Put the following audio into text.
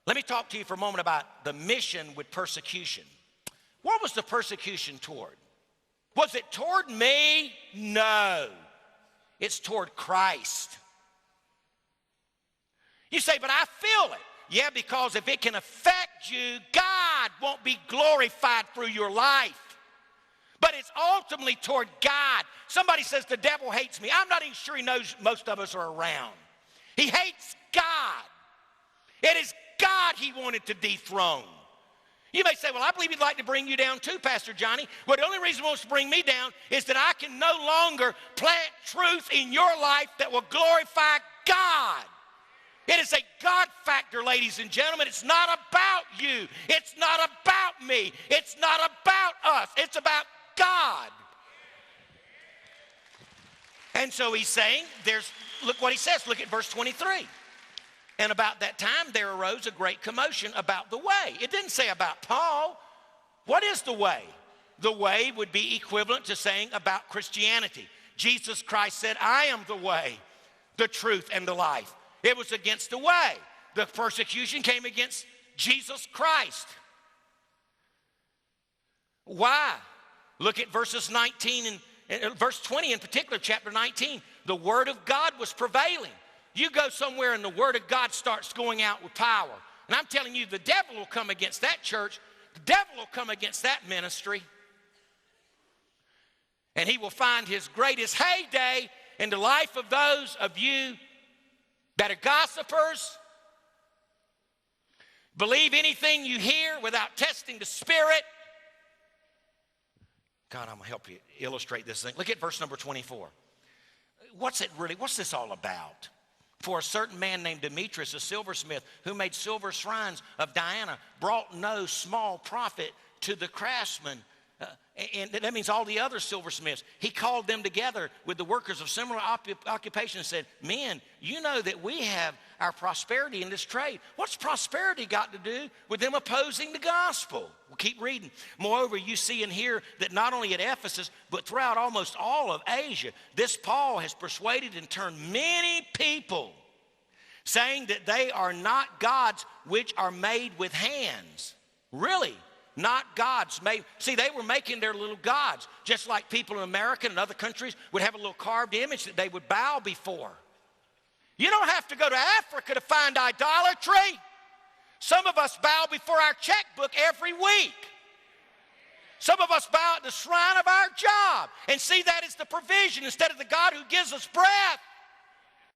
Let me talk to you for a moment about the mission with persecution. What was the persecution toward? Was it toward me? No. It's toward Christ. You say, but I feel it. Yeah, because if it can affect you, God won't be glorified through your life. But it's ultimately toward God. Somebody says the devil hates me. I'm not even sure he knows most of us are around. He hates God. It is God he wanted to dethrone. You may say, well, I believe he'd like to bring you down too, Pastor Johnny. Well, the only reason he wants to bring me down is that I can no longer plant truth in your life that will glorify God. It is a God factor, ladies and gentlemen. It's not about you. It's not about me. It's not about us. It's about God. And so he's saying, look what he says. Look at verse 23. And about that time there arose a great commotion about the way. It didn't say about Paul. What is the way? The way would be equivalent to saying about Christianity. Jesus Christ said, I am the way, the truth, and the life. It was against the way. The persecution came against Jesus Christ. Why? Look at verses 19 and verse 20 in particular, chapter 19. The word of God was prevailing. You go somewhere and the word of God starts going out with power. And I'm telling you, the devil will come against that church. The devil will come against that ministry. And he will find his greatest heyday in the life of those of you that are gossipers, believe anything you hear without testing the spirit. God, I'm going to help you illustrate this thing. Look at verse number 24. What's this all about? For a certain man named Demetrius, a silversmith, who made silver shrines of Diana, brought no small profit to the craftsmen. And that means all the other silversmiths. He called them together with the workers of similar occupation and said, men, you know that we have our prosperity in this trade. What's prosperity got to do with them opposing the gospel? We'll keep reading. Moreover, you see and hear that not only at Ephesus, but throughout almost all of Asia, this Paul has persuaded and turned many people, saying that they are not gods which are made with hands. Really? Not gods made. See, they were making their little gods, just like people in America and other countries would have a little carved image that they would bow before. You don't have to go to Africa to find idolatry. Some of us bow before our checkbook every week. Some of us bow at the shrine of our job and see that as the provision instead of the God who gives us breath.